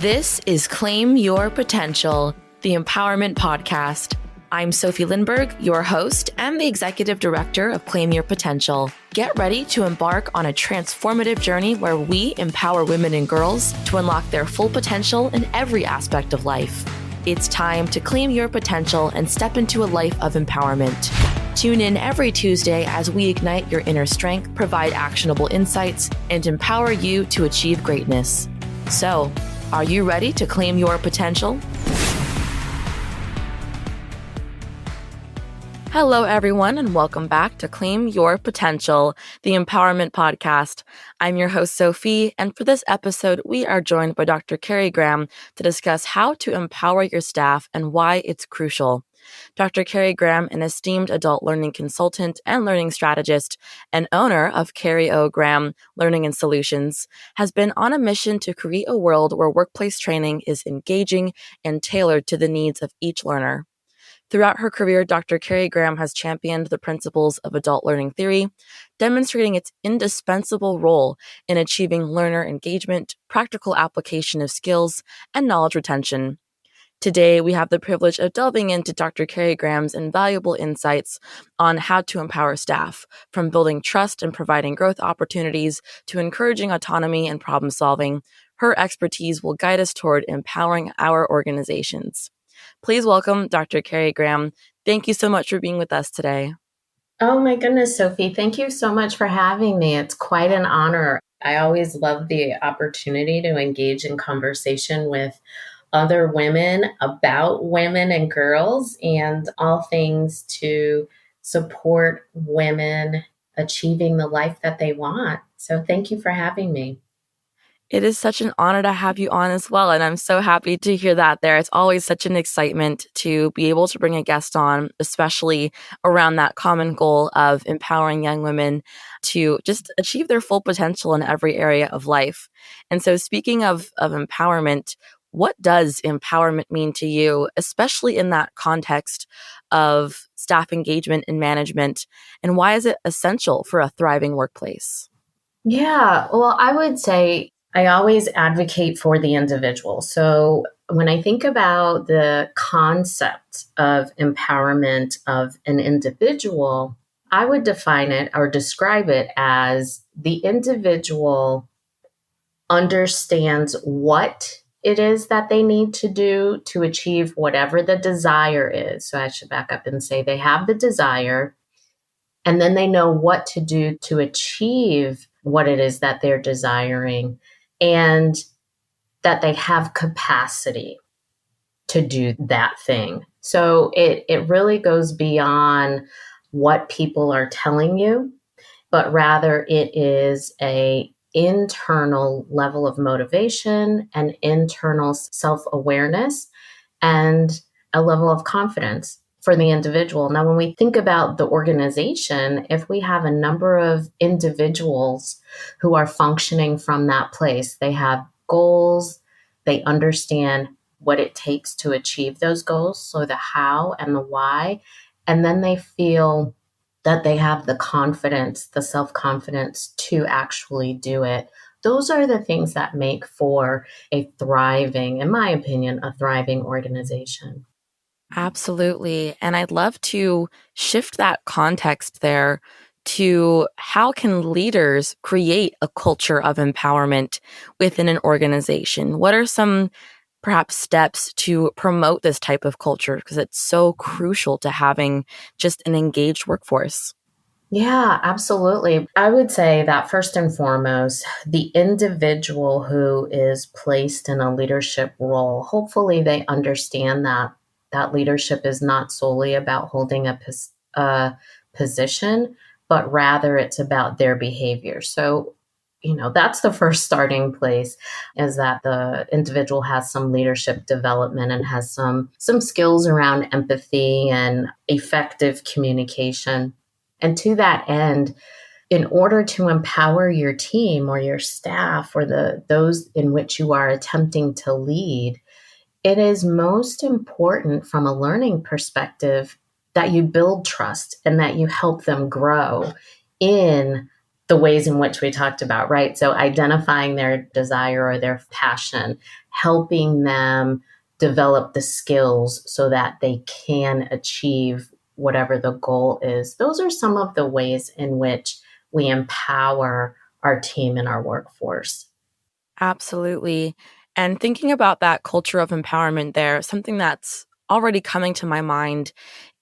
This is Claim Your Potential, the Empowerment Podcast. I'm Sofie Lindberg, your host and the Executive Director of Claim Your Potential. Get ready to embark on a transformative journey where we empower women and girls to unlock their full potential in every aspect of life. It's time to claim your potential and step into a life of empowerment. Tune in every Tuesday as we ignite your inner strength, provide actionable insights, and empower you to achieve greatness. So, are you ready to claim your potential? Hello, everyone, and welcome back to Claim Your Potential, the Empowerment Podcast. I'm your host, Sofie, and for this episode, we are joined by Dr. Carrie Graham to discuss how to empower your staff and why it's crucial. Dr. Carrie Graham, an esteemed adult learning consultant and learning strategist and owner of Carrie O Learning and Solutions, has been on a mission to create a world where workplace training is engaging and tailored to the needs of each learner. Throughout her career, Dr. Carrie Graham has championed the principles of adult learning theory, demonstrating its indispensable role in achieving learner engagement, practical application of skills, and knowledge retention. Today, we have the privilege of delving into Dr. Carrie Graham's invaluable insights on how to empower staff, from building trust and providing growth opportunities to encouraging autonomy and problem solving. Her expertise will guide us toward empowering our organizations. Please welcome Dr. Carrie Graham. Thank you so much for being with us today. Oh my goodness, Sofie. Thank you so much for having me. It's quite an honor. I always love the opportunity to engage in conversation with other women about women and girls and all things to support women achieving the life that they want. So thank you for having me. It is such an honor to have you on as well, and I'm so happy to hear that there. It's always such an excitement to be able to bring a guest on, especially around that common goal of empowering young women to just achieve their full potential in every area of life. And so speaking of empowerment, what does empowerment mean to you, especially in that context of staff engagement and management, and why is it essential for a thriving workplace? Yeah, well, I would say I always advocate for the individual. So when I think about the concept of empowerment of an individual, I would define it or describe it as the individual understands what it is that they need to do to achieve whatever the desire is. So I should back up and say they have the desire, and then they know what to do to achieve what it is that they're desiring, and that they have capacity to do that thing. So it really goes beyond what people are telling you, but rather it is a internal level of motivation and internal self-awareness and a level of confidence for the individual. Now, when we think about the organization, if we have a number of individuals who are functioning from that place, they have goals, they understand what it takes to achieve those goals, so the how and the why, and then they feel that they have the confidence, the self-confidence to actually do it. Those are the things that make for a thriving, in my opinion, a thriving organization. Absolutely. And I'd love to shift that context there to how can leaders create a culture of empowerment within an organization? What are some perhaps steps to promote this type of culture? Because it's so crucial to having just an engaged workforce. Yeah, absolutely. I would say that first and foremost, the individual who is placed in a leadership role, hopefully they understand that leadership is not solely about holding a position, but rather it's about their behavior. So, that's the first starting place, is that the individual has some leadership development and has some skills around empathy and effective communication. And to that end, in order to empower your team or your staff or those in which you are attempting to lead, it is most important from a learning perspective that you build trust and that you help them grow in the ways in which we talked about, right? So identifying their desire or their passion, helping them develop the skills so that they can achieve whatever the goal is. Those are some of the ways in which we empower our team and our workforce. Absolutely. And thinking about that culture of empowerment there, something that's already coming to my mind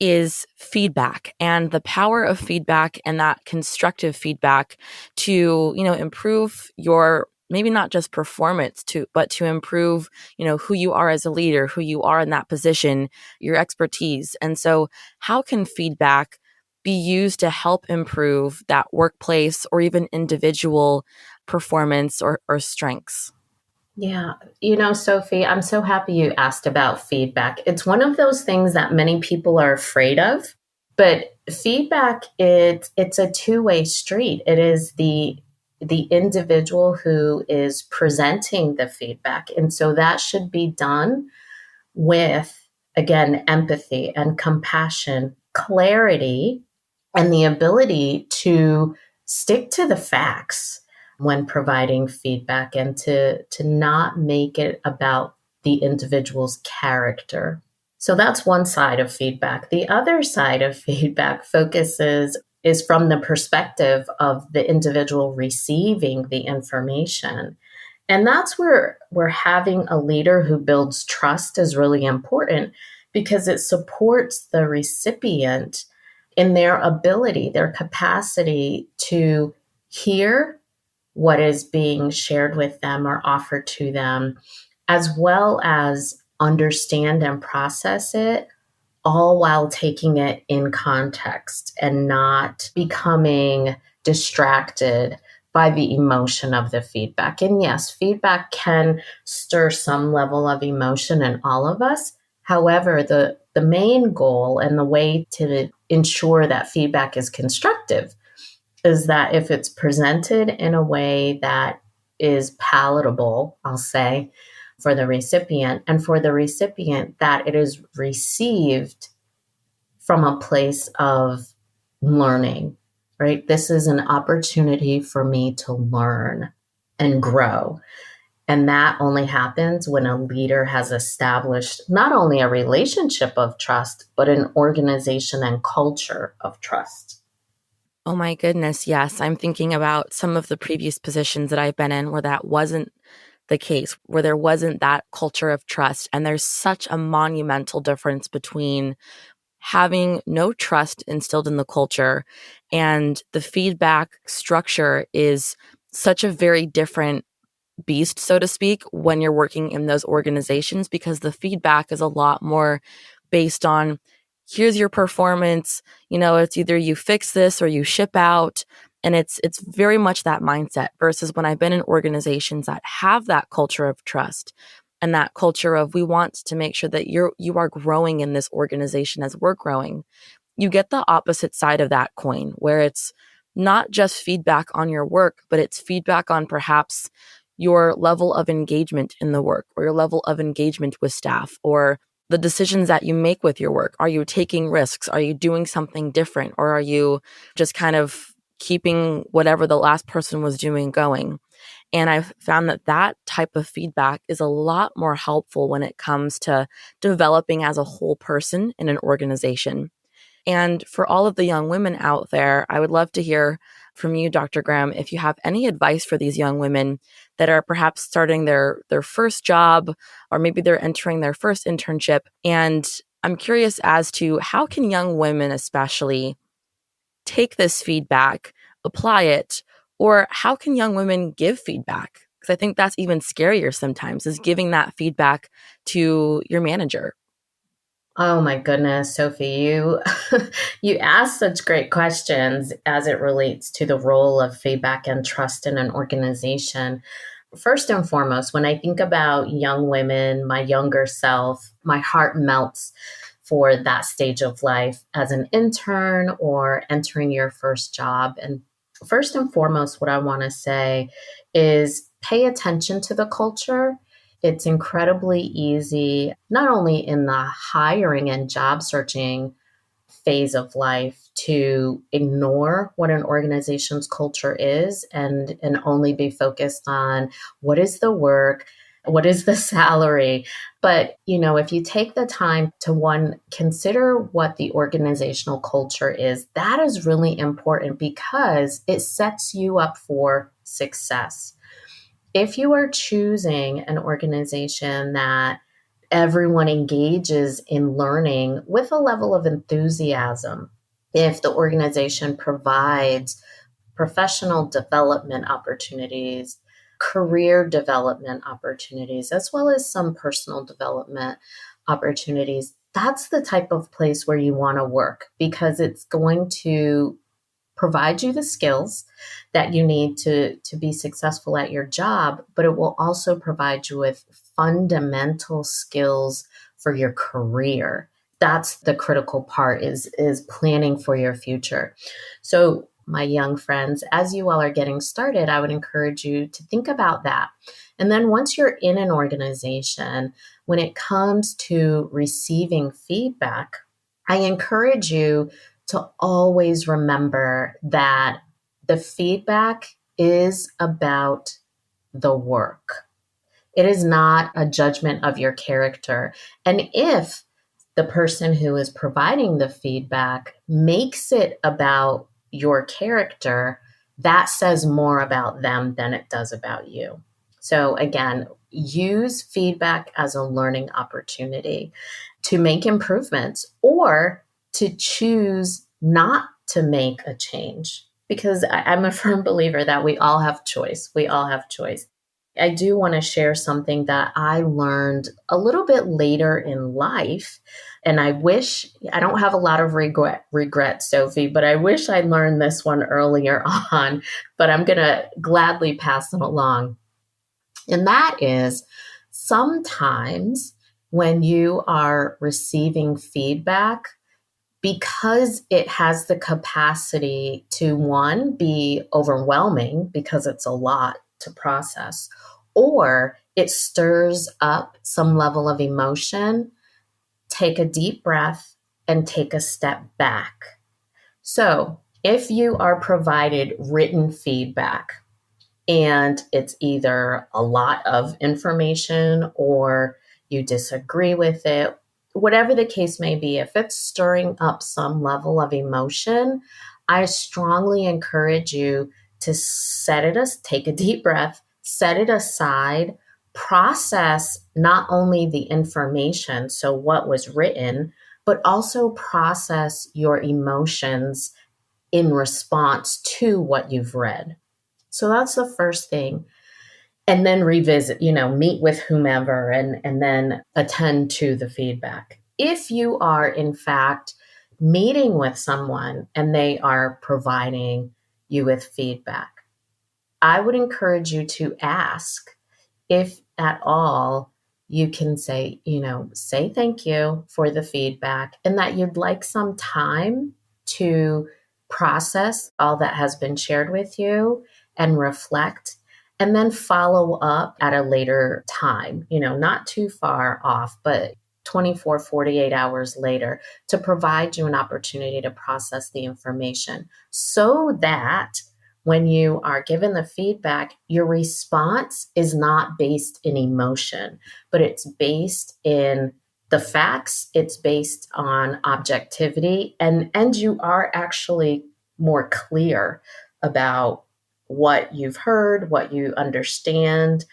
is feedback and the power of feedback and that constructive feedback to, improve your maybe not just performance but to improve, who you are as a leader, who you are in that position, your expertise. And so how can feedback be used to help improve that workplace or even individual performance or strengths? Yeah. Sofie, I'm so happy you asked about feedback. It's one of those things that many people are afraid of, but feedback, it's a two-way street. It is the individual who is presenting the feedback. And so that should be done with, again, empathy and compassion, clarity, and the ability to stick to the facts when providing feedback and to not make it about the individual's character. So that's one side of feedback. The other side of feedback is from the perspective of the individual receiving the information. And that's where having a leader who builds trust is really important because it supports the recipient in their ability, their capacity to hear what is being shared with them or offered to them, as well as understand and process it, all while taking it in context and not becoming distracted by the emotion of the feedback. And yes, feedback can stir some level of emotion in all of us. However, the main goal and the way to ensure that feedback is constructive is that if it's presented in a way that is palatable, I'll say, for the recipient, and for the recipient that it is received from a place of learning, right? This is an opportunity for me to learn and grow. And that only happens when a leader has established not only a relationship of trust, but an organization and culture of trust. Oh my goodness, yes. I'm thinking about some of the previous positions that I've been in where that wasn't the case, where there wasn't that culture of trust. And there's such a monumental difference between having no trust instilled in the culture and the feedback structure is such a very different beast, so to speak, when you're working in those organizations, because the feedback is a lot more based on here's your performance, it's either you fix this or you ship out. And it's very much that mindset versus when I've been in organizations that have that culture of trust and that culture of we want to make sure that you are growing in this organization as we're growing. You get the opposite side of that coin where it's not just feedback on your work, but it's feedback on perhaps your level of engagement in the work or your level of engagement with staff or the decisions that you make with your work. Are you taking risks? Are you doing something different? Or are you just kind of keeping whatever the last person was doing going? And I've found that type of feedback is a lot more helpful when it comes to developing as a whole person in an organization. And for all of the young women out there, I would love to hear from you, Dr. Graham, if you have any advice for these young women that are perhaps starting their first job, or maybe they're entering their first internship. And I'm curious as to how can young women especially take this feedback, apply it, or how can young women give feedback? Because I think that's even scarier sometimes, is giving that feedback to your manager. Oh my goodness, Sofie, you you ask such great questions as it relates to the role of feedback and trust in an organization. First and foremost, when I think about young women, my younger self, my heart melts for that stage of life as an intern or entering your first job. And first and foremost, what I want to say is pay attention to the culture. It's incredibly easy, not only in the hiring and job searching phase of life to ignore what an organization's culture is and only be focused on what is the work, what is the salary. But, if you take the time to consider what the organizational culture is, that is really important because it sets you up for success. If you are choosing an organization that everyone engages in learning with a level of enthusiasm, if the organization provides professional development opportunities, career development opportunities, as well as some personal development opportunities, that's the type of place where you want to work because it's going to provide you the skills that you need to be successful at your job, but it will also provide you with fundamental skills for your career. That's the critical part is planning for your future. So my young friends, as you all are getting started, I would encourage you to think about that. And then once you're in an organization, when it comes to receiving feedback, I encourage you to always remember that the feedback is about the work. It is not a judgment of your character. And if the person who is providing the feedback makes it about your character, that says more about them than it does about you. So again, use feedback as a learning opportunity to make improvements or to choose not to make a change, because I'm a firm believer that we all have choice. We all have choice. I do want to share something that I learned a little bit later in life. And I don't have a lot of regret, Sofie, but I wish I learned this one earlier on, but I'm going to gladly pass it along. And that is sometimes when you are receiving feedback, because it has the capacity to, one, be overwhelming because it's a lot to process, or it stirs up some level of emotion, take a deep breath and take a step back. So if you are provided written feedback and it's either a lot of information or you disagree with it, whatever the case may be, if it's stirring up some level of emotion, I strongly encourage you to take a deep breath, set it aside, process not only the information, so what was written, but also process your emotions in response to what you've read. So that's the first thing. And then revisit, meet with whomever and then attend to the feedback. If you are, in fact, meeting with someone and they are providing you with feedback, I would encourage you to ask if at all you can say thank you for the feedback and that you'd like some time to process all that has been shared with you and reflect, and then follow up at a later time, not too far off, but 24, 48 hours later to provide you an opportunity to process the information so that when you are given the feedback, your response is not based in emotion, but it's based in the facts, it's based on objectivity, and you are actually more clear about what you've heard, what you understand,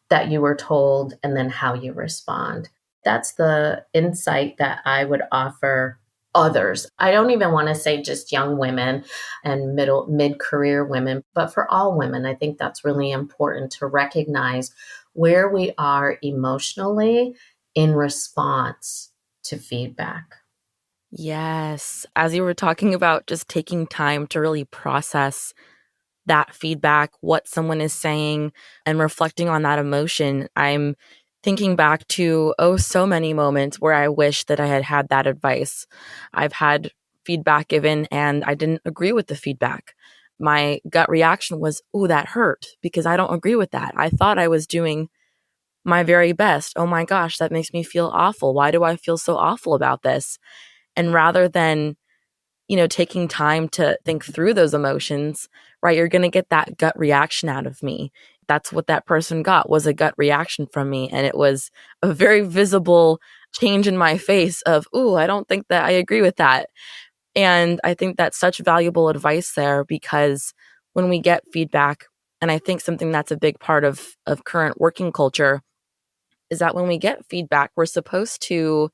that you were told, and then how you respond. That's the insight that I would offer others. I don't even want to say just young women and mid-career women, but for all women, I think that's really important to recognize where we are emotionally in response to feedback. Yes. As you were talking about just taking time to really process that feedback, what someone is saying, and reflecting on that emotion, I'm thinking back to, so many moments where I wish that I had had that advice. I've had feedback given and I didn't agree with the feedback. My gut reaction was, that hurt because I don't agree with that. I thought I was doing my very best. Oh my gosh, that makes me feel awful. Why do I feel so awful about this? And rather than taking time to think through those emotions, right? You're going to get that gut reaction out of me. That's what that person got, was a gut reaction from me. And it was a very visible change in my face of, ooh, I don't think that I agree with that. And I think that's such valuable advice there, because when we get feedback, and I think something that's a big part of current working culture is that when we get feedback, we're supposed to,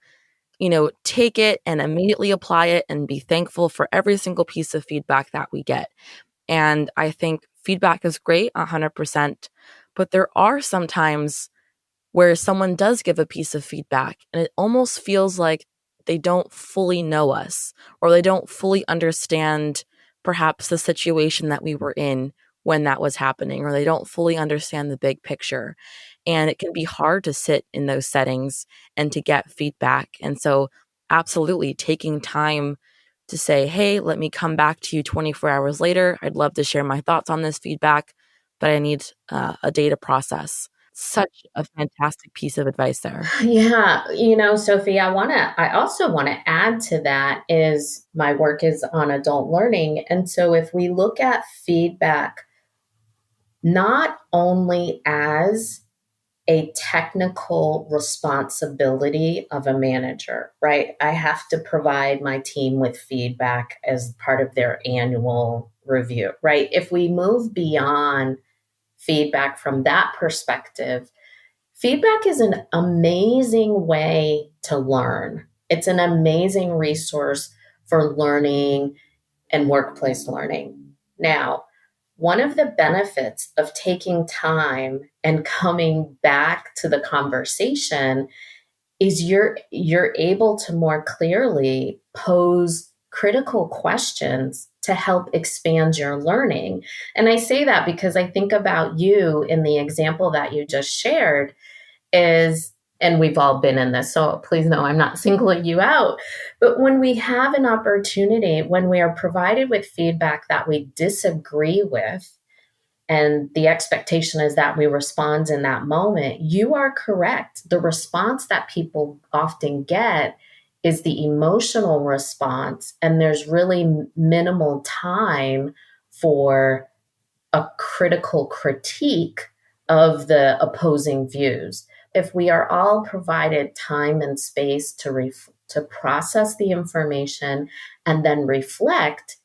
take it and immediately apply it and be thankful for every single piece of feedback that we get. And I think feedback is great, 100%, but there are some times where someone does give a piece of feedback and it almost feels like they don't fully know us, or they don't fully understand perhaps the situation that we were in when that was happening, or they don't fully understand the big picture. And it can be hard to sit in those settings and to get feedback. And so absolutely taking time to say, hey, let me come back to you 24 hours later. I'd love to share my thoughts on this feedback, but I need a day to process. Such a fantastic piece of advice there. Yeah, Sofie, I also want to add to that is my work is on adult learning. And so if we look at feedback not only as a technical responsibility of a manager, right? I have to provide my team with feedback as part of their annual review, right? If we move beyond feedback from that perspective, feedback is an amazing way to learn. It's an amazing resource for learning and workplace learning. Now, one of the benefits of taking time and coming back to the conversation is you're able to more clearly pose critical questions to help expand your learning. And I say that because I think about you in the example that you just shared is, and we've all been in this, so please know I'm not singling you out. But when we have an opportunity, when we are provided with feedback that we disagree with, and the expectation is that we respond in that moment, you are correct. The response that people often get is the emotional response, and there's really minimal time for a critical critique of the opposing views. If we are all provided time and space to process the information and then reflect,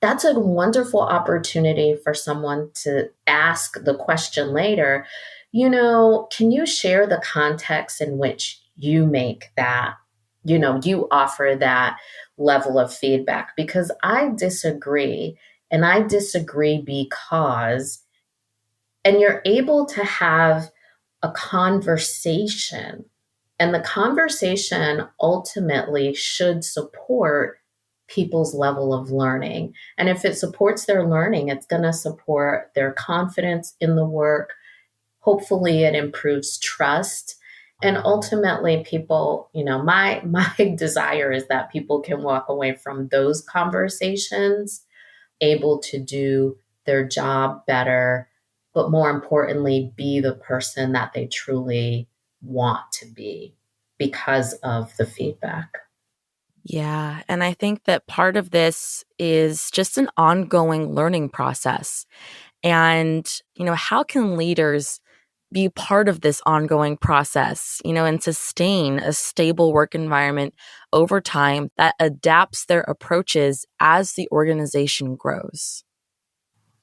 that's a wonderful opportunity for someone to ask the question later, can you share the context in which you make that, you offer that level of feedback? Because I disagree, and I disagree because, and you're able to have a conversation, and the conversation ultimately should support people's level of learning. And if it supports their learning, it's going to support their confidence in the work. Hopefully it improves trust. And ultimately people, my desire is that people can walk away from those conversations able to do their job better, but more importantly, be the person that they truly want to be because of the feedback. Yeah. And I think that part of this is just an ongoing learning process. And, how can leaders be part of this ongoing process, and sustain a stable work environment over time that adapts their approaches as the organization grows?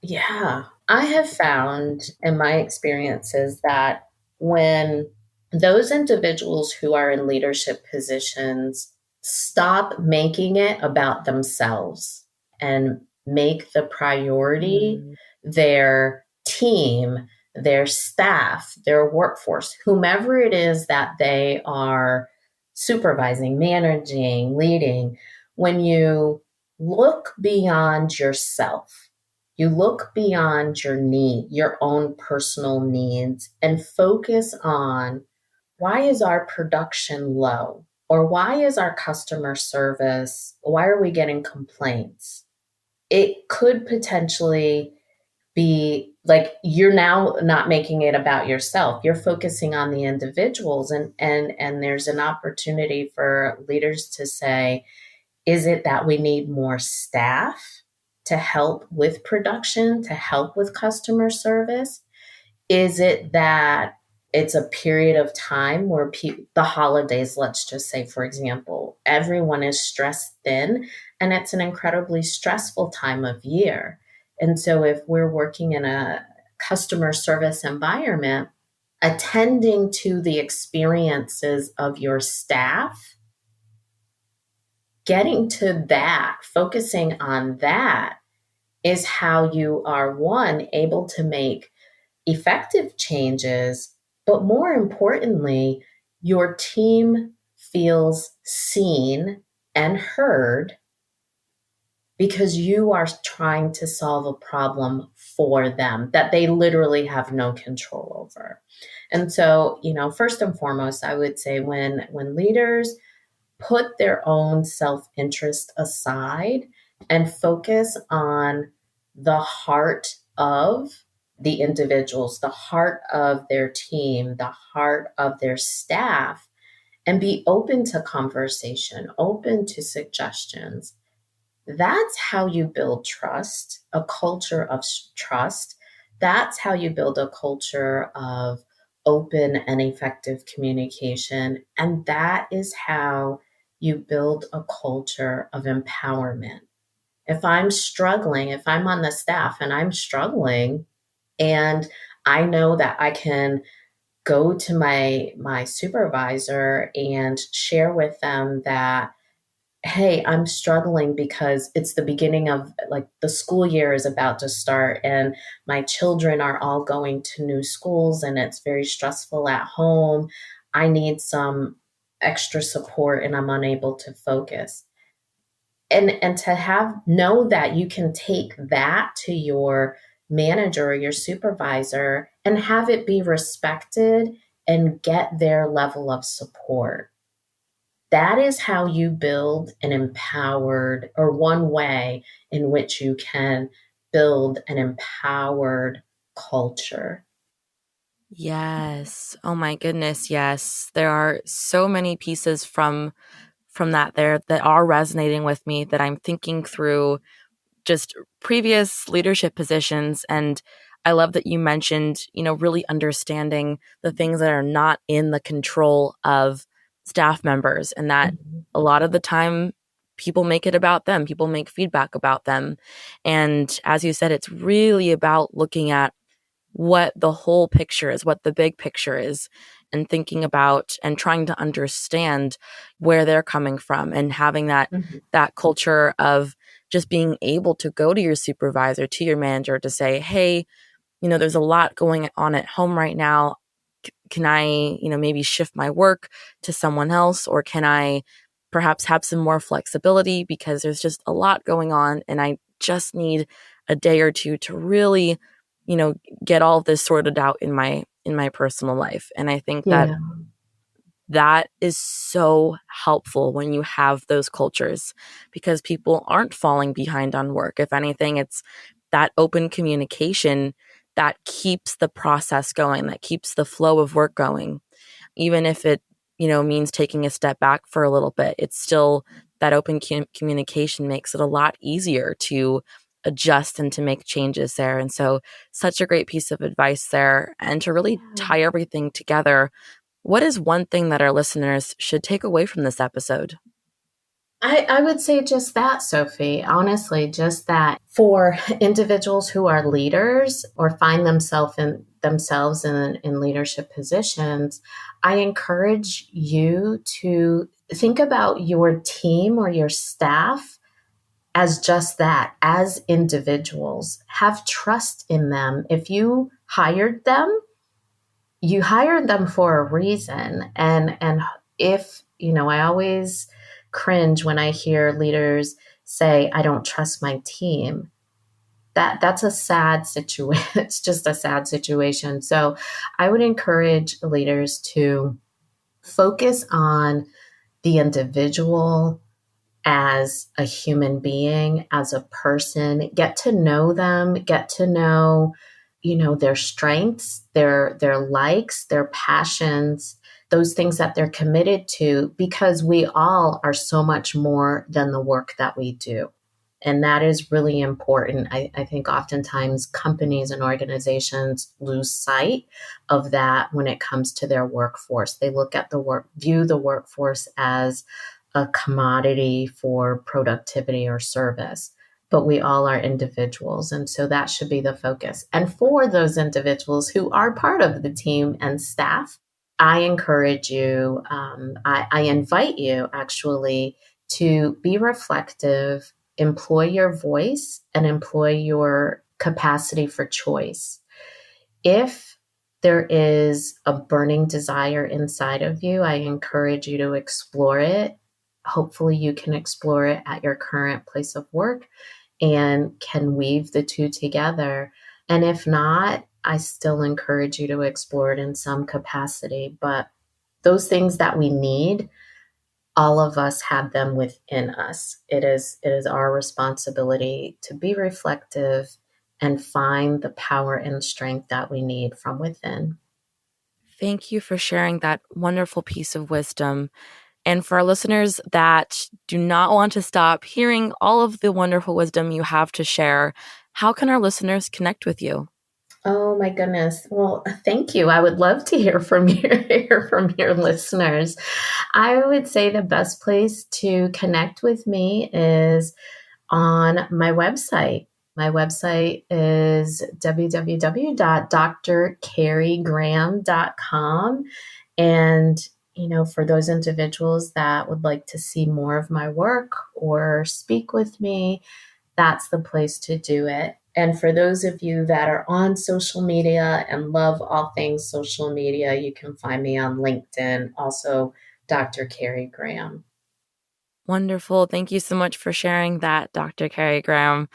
Yeah, I have found in my experiences that when those individuals who are in leadership positions stop making it about themselves and make the priority their team, their staff, their workforce, whomever it is that they are supervising, managing, leading, when you look beyond yourself, you look beyond your own personal needs, and focus on why is our production low? Or why is our customer service, why are we getting complaints? It could potentially be like you're now not making it about yourself. You're focusing on the individuals, and there's an opportunity for leaders to say, Is it that we need more staff to help with production, to help with customer service? Is it that it's a period of time where the holidays, let's just say, for example, everyone is stressed thin and it's an incredibly stressful time of year. And so if we're working in a customer service environment, attending to the experiences of your staff, getting to that, focusing on that is how you are, one, able to make effective changes, but more importantly, your team feels seen and heard because you are trying to solve a problem for them that they literally have no control over. And so, first and foremost, I would say when leaders put their own self-interest aside and focus on the heart of the individuals, the heart of their team, the heart of their staff, and be open to conversation, open to suggestions. That's how you build trust, a culture of trust. That's how you build a culture of open and effective communication. And that is how you build a culture of empowerment. If I'm struggling, if I'm on the staff and I'm struggling, and I know that I can go to my supervisor and share with them that, hey, I'm struggling because it's the beginning of the school year is about to start and my children are all going to new schools and it's very stressful at home. I need some extra support and I'm unable to focus. And to know that you can take that to your manager or your supervisor and have it be respected and get their level of support. That is how you build an empowered, or one way in which you can build an empowered culture. Yes. Oh my goodness, yes. There are so many pieces from that there that are resonating with me that I'm thinking through just previous leadership positions. And I love that you mentioned, really understanding the things that are not in the control of staff members, and that a lot of the time people make it about them, people make feedback about them. And as you said, it's really about looking at what the whole picture is, what the big picture is, and thinking about and trying to understand where they're coming from, and having that culture of just being able to go to your supervisor, to your manager, to say, hey, there's a lot going on at home right now. Can I, maybe shift my work to someone else, or can I perhaps have some more flexibility because there's just a lot going on and I just need a day or two to really, get all of this sorted out in my personal life. And I think that is so helpful when you have those cultures, because people aren't falling behind on work. If anything, it's that open communication that keeps the process going, that keeps the flow of work going. Even if it, means taking a step back for a little bit, it's still that open communication makes it a lot easier to adjust and to make changes there. And so such a great piece of advice there. And to really tie everything together, what is one thing that our listeners should take away from this episode? I would say just that, Sofie. Honestly, just that for individuals who are leaders or find themselves in leadership positions, I encourage you to think about your team or your staff as just that, as individuals. Have trust in them. If you hired them, you hired them for a reason. And if, I always cringe when I hear leaders say, I don't trust my team. That's a sad situation. It's just a sad situation. So I would encourage leaders to focus on the individual as a human being, as a person, get to know them, get to know their strengths, their likes, their passions, those things that they're committed to, because we all are so much more than the work that we do. And that is really important. I think oftentimes companies and organizations lose sight of that when it comes to their workforce. They look at view the workforce as a commodity for productivity or service, but we all are individuals. And so that should be the focus. And for those individuals who are part of the team and staff, I encourage you, I invite you actually to be reflective, employ your voice, and employ your capacity for choice. If there is a burning desire inside of you, I encourage you to explore it. Hopefully you can explore it at your current place of work and can weave the two together. And if not, I still encourage you to explore it in some capacity. But those things that we need, all of us have them within us. It is our responsibility to be reflective and find the power and strength that we need from within. Thank you for sharing that wonderful piece of wisdom. And for our listeners that do not want to stop hearing all of the wonderful wisdom you have to share, how can our listeners connect with you? Oh my goodness. Well, thank you. I would love to hear from your listeners. I would say the best place to connect with me is on my website. My website is www.drcarriegraham.com. And, for those individuals that would like to see more of my work or speak with me, that's the place to do it. And for those of you that are on social media and love all things social media, you can find me on LinkedIn, also Dr. Carrie Graham. Wonderful. Thank you so much for sharing that, Dr. Carrie Graham.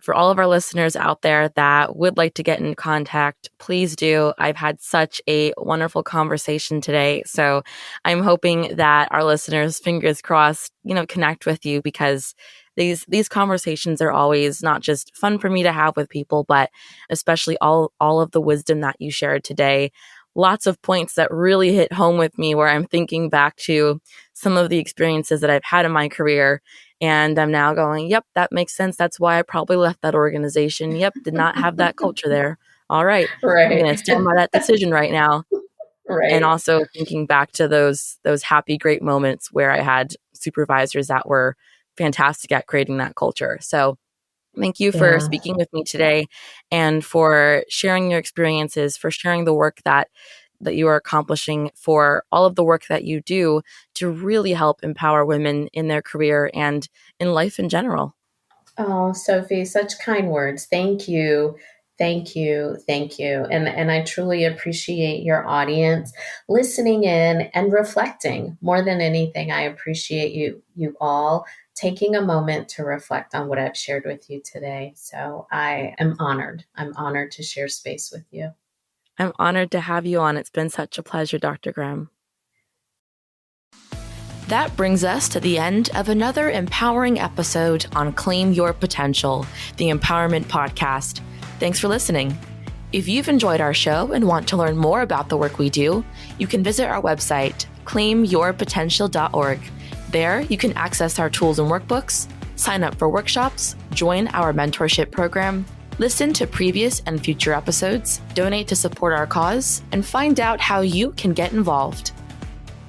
For all of our listeners out there that would like to get in contact, please do. I've had such a wonderful conversation today. So I'm hoping that our listeners, fingers crossed, connect with you, because these conversations are always not just fun for me to have with people, but especially all of the wisdom that you shared today. Lots of points that really hit home with me, where I'm thinking back to some of the experiences that I've had in my career. And I'm now going, yep, that makes sense. That's why I probably left that organization. Yep, did not have that culture there. All right. I'm going to stand by that decision right now. Right. And also thinking back to those happy, great moments where I had supervisors that were fantastic at creating that culture. So thank you for speaking with me today, and for sharing your experiences, for sharing the work that you are accomplishing, for all of the work that you do to really help empower women in their career and in life in general. Oh, Sofie, such kind words. Thank you. Thank you. Thank you. And I truly appreciate your audience listening in and reflecting. More than anything, I appreciate you all taking a moment to reflect on what I've shared with you today. So I am honored. I'm honored to share space with you. I'm honored to have you on. It's been such a pleasure, Dr. Graham. That brings us to the end of another empowering episode on Claim Your Potential, the Empowerment Podcast. Thanks for listening. If you've enjoyed our show and want to learn more about the work we do, you can visit our website, claimyourpotential.org. There, you can access our tools and workbooks, sign up for workshops, join our mentorship program, listen to previous and future episodes, donate to support our cause, and find out how you can get involved.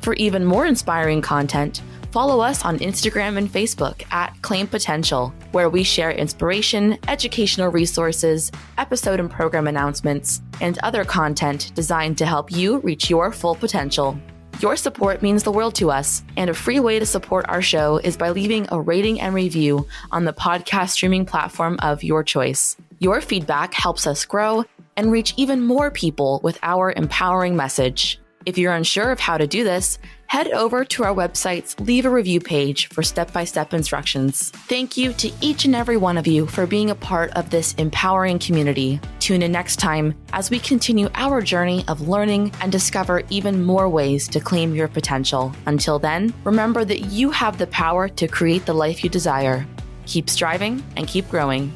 For even more inspiring content, follow us on Instagram and Facebook at Claim Potential, where we share inspiration, educational resources, episode and program announcements, and other content designed to help you reach your full potential. Your support means the world to us, and a free way to support our show is by leaving a rating and review on the podcast streaming platform of your choice. Your feedback helps us grow and reach even more people with our empowering message. If you're unsure of how to do this, head over to our website's Leave a Review page for step-by-step instructions. Thank you to each and every one of you for being a part of this empowering community. Tune in next time as we continue our journey of learning and discover even more ways to claim your potential. Until then, remember that you have the power to create the life you desire. Keep striving and keep growing.